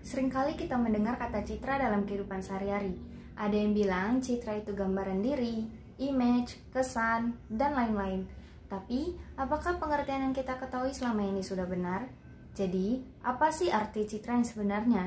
Seringkali kita mendengar kata citra dalam kehidupan sehari-hari. Ada yang bilang citra itu gambaran diri, image, kesan, dan lain-lain. Tapi, apakah pengertian yang kita ketahui selama ini sudah benar? Jadi, apa sih arti citra yang sebenarnya?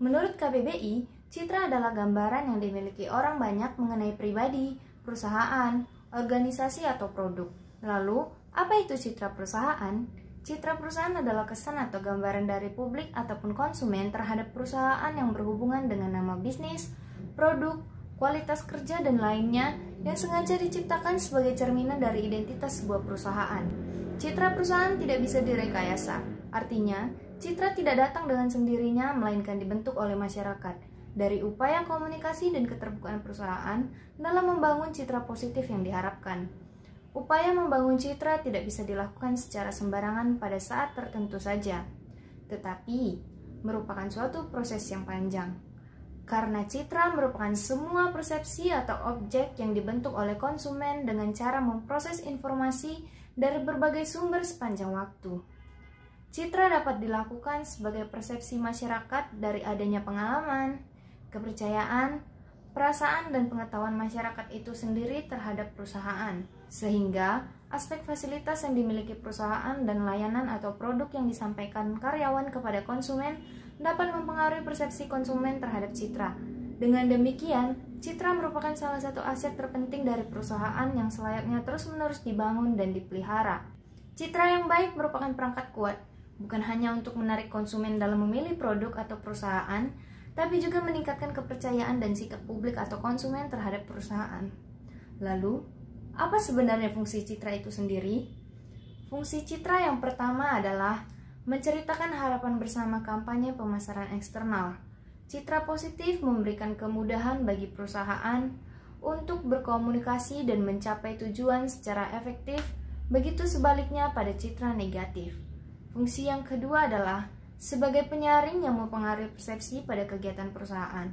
Menurut KBBI, citra adalah gambaran yang dimiliki orang banyak mengenai pribadi, perusahaan, organisasi, atau produk. Lalu, apa itu citra perusahaan? Citra perusahaan adalah kesan atau gambaran dari publik ataupun konsumen terhadap perusahaan yang berhubungan dengan nama bisnis, produk, kualitas kerja, dan lainnya yang sengaja diciptakan sebagai cerminan dari identitas sebuah perusahaan. Citra perusahaan tidak bisa direkayasa, artinya citra tidak datang dengan sendirinya melainkan dibentuk oleh masyarakat dari upaya komunikasi dan keterbukaan perusahaan dalam membangun citra positif yang diharapkan. Upaya membangun citra tidak bisa dilakukan secara sembarangan pada saat tertentu saja, tetapi merupakan suatu proses yang panjang. Karena citra merupakan semua persepsi atau objek yang dibentuk oleh konsumen dengan cara memproses informasi dari berbagai sumber sepanjang waktu. Citra dapat dilakukan sebagai persepsi masyarakat dari adanya pengalaman, kepercayaan, perasaan, dan pengetahuan masyarakat itu sendiri terhadap perusahaan, sehingga aspek fasilitas yang dimiliki perusahaan dan layanan atau produk yang disampaikan karyawan kepada konsumen dapat mempengaruhi persepsi konsumen terhadap citra. Dengan demikian, citra merupakan salah satu aset terpenting dari perusahaan yang selayaknya terus-menerus dibangun dan dipelihara. Citra yang baik merupakan perangkat kuat, bukan hanya untuk menarik konsumen dalam memilih produk atau perusahaan, tapi juga meningkatkan kepercayaan dan sikap publik atau konsumen terhadap perusahaan. Lalu, apa sebenarnya fungsi citra itu sendiri? Fungsi citra yang pertama adalah menceritakan harapan bersama kampanye pemasaran eksternal. Citra positif memberikan kemudahan bagi perusahaan untuk berkomunikasi dan mencapai tujuan secara efektif, begitu sebaliknya pada citra negatif. Fungsi yang kedua adalah sebagai penyaring yang mempengaruhi persepsi pada kegiatan perusahaan.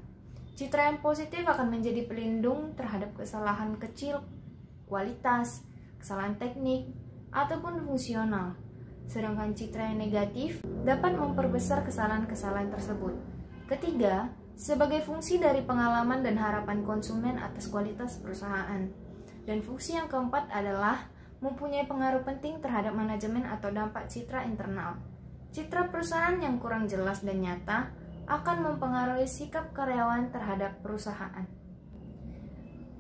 Citra yang positif akan menjadi pelindung terhadap kesalahan kecil, kualitas, kesalahan teknik, ataupun fungsional. Sedangkan citra yang negatif dapat memperbesar kesalahan-kesalahan tersebut. Ketiga, sebagai fungsi dari pengalaman dan harapan konsumen atas kualitas perusahaan. Dan fungsi yang keempat adalah mempunyai pengaruh penting terhadap manajemen atau dampak citra internal. Citra perusahaan yang kurang jelas dan nyata akan mempengaruhi sikap karyawan terhadap perusahaan.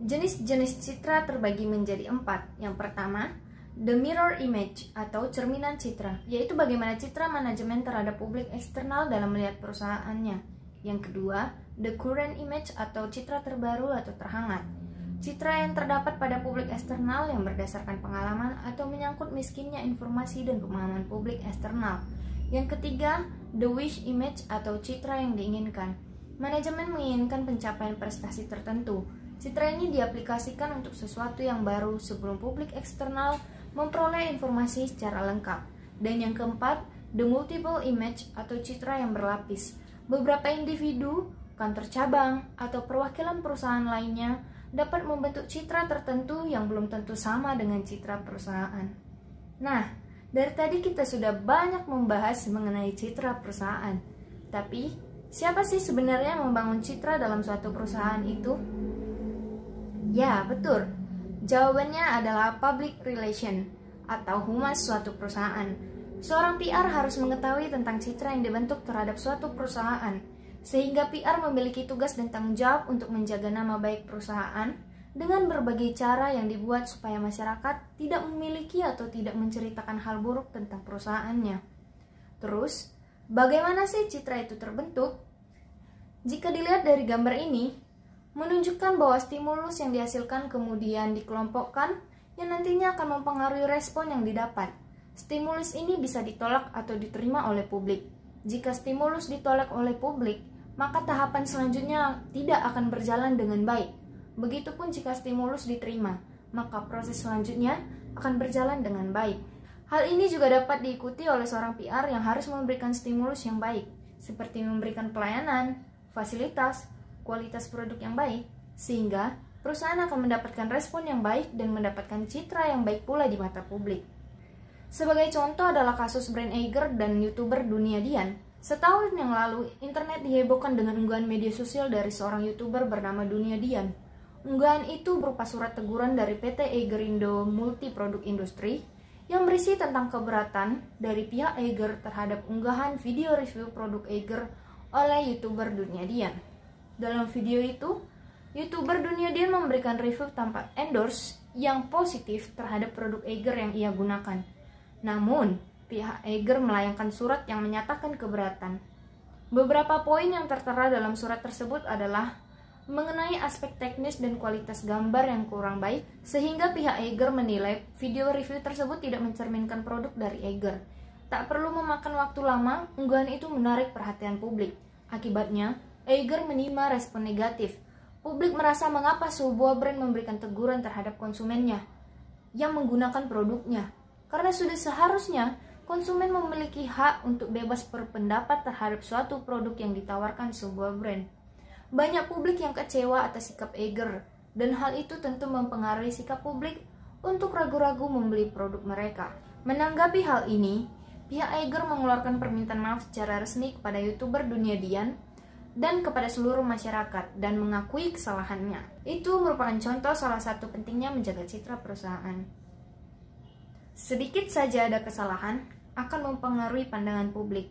Jenis-jenis citra terbagi menjadi 4. Yang pertama, the mirror image atau cerminan citra, yaitu bagaimana citra manajemen terhadap publik eksternal dalam melihat perusahaannya. Yang kedua, the current image atau citra terbaru atau terhangat, citra yang terdapat pada publik eksternal yang berdasarkan pengalaman atau menyangkut miskinnya informasi dan pemahaman publik eksternal. Yang ketiga, the wish image atau citra yang diinginkan. Manajemen menginginkan pencapaian prestasi tertentu. Citra ini diaplikasikan untuk sesuatu yang baru sebelum publik eksternal memperoleh informasi secara lengkap. Dan yang keempat, the multiple image atau citra yang berlapis. Beberapa individu, kantor cabang, atau perwakilan perusahaan lainnya dapat membentuk citra tertentu yang belum tentu sama dengan citra perusahaan. Nah, dari tadi kita sudah banyak membahas mengenai citra perusahaan. Tapi, siapa sih sebenarnya yang membangun citra dalam suatu perusahaan itu? Ya, betul. Jawabannya adalah public relation atau humas suatu perusahaan. Seorang PR harus mengetahui tentang citra yang dibentuk terhadap suatu perusahaan, sehingga PR memiliki tugas dan tanggung jawab untuk menjaga nama baik perusahaan dengan berbagai cara yang dibuat supaya masyarakat tidak memiliki atau tidak menceritakan hal buruk tentang perusahaannya. Terus, bagaimana sih citra itu terbentuk? Jika dilihat dari gambar ini, menunjukkan bahwa stimulus yang dihasilkan kemudian dikelompokkan yang nantinya akan mempengaruhi respon yang didapat. Stimulus ini bisa ditolak atau diterima oleh publik. Jika stimulus ditolak oleh publik, maka tahapan selanjutnya tidak akan berjalan dengan baik. Begitupun jika stimulus diterima, maka proses selanjutnya akan berjalan dengan baik. Hal ini juga dapat diikuti oleh seorang PR yang harus memberikan stimulus yang baik, seperti memberikan pelayanan, fasilitas, kualitas produk yang baik, sehingga perusahaan akan mendapatkan respon yang baik dan mendapatkan citra yang baik pula di mata publik. Sebagai contoh adalah kasus Brand Eiger dan YouTuber Dunia Dian. Setahun yang lalu, internet dihebohkan dengan unggahan media sosial dari seorang YouTuber bernama Dunia Dian. Unggahan itu berupa surat teguran dari PT Eigerindo Multiproduk Industri yang berisi tentang keberatan dari pihak Eiger terhadap unggahan video review produk Eiger oleh YouTuber Dunia Dian. Dalam video itu, YouTuber Dunia Dian memberikan review tanpa endorse yang positif terhadap produk Eiger yang ia gunakan. Namun, pihak Eiger melayangkan surat yang menyatakan keberatan. Beberapa poin yang tertera dalam surat tersebut adalah mengenai aspek teknis dan kualitas gambar yang kurang baik, sehingga pihak Eiger menilai video review tersebut tidak mencerminkan produk dari Eiger. Tak perlu memakan waktu lama, unggahan itu menarik perhatian publik. Akibatnya, Eiger menerima respon negatif. Publik merasa mengapa sebuah brand memberikan teguran terhadap konsumennya yang menggunakan produknya, karena sudah seharusnya konsumen memiliki hak untuk bebas berpendapat terhadap suatu produk yang ditawarkan sebuah brand. Banyak publik yang kecewa atas sikap Eiger, dan hal itu tentu mempengaruhi sikap publik untuk ragu-ragu membeli produk mereka. Menanggapi hal ini, pihak Eiger mengeluarkan permintaan maaf secara resmi kepada YouTuber Dunia Dian dan kepada seluruh masyarakat dan mengakui kesalahannya. Itu merupakan contoh salah satu pentingnya menjaga citra perusahaan. Sedikit saja ada kesalahan akan mempengaruhi pandangan publik.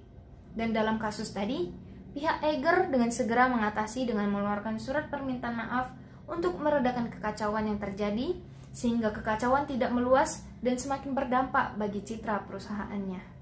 Dan dalam kasus tadi, pihak Eiger dengan segera mengatasi dengan mengeluarkan surat permintaan maaf untuk meredakan kekacauan yang terjadi, sehingga kekacauan tidak meluas dan semakin berdampak bagi citra perusahaannya.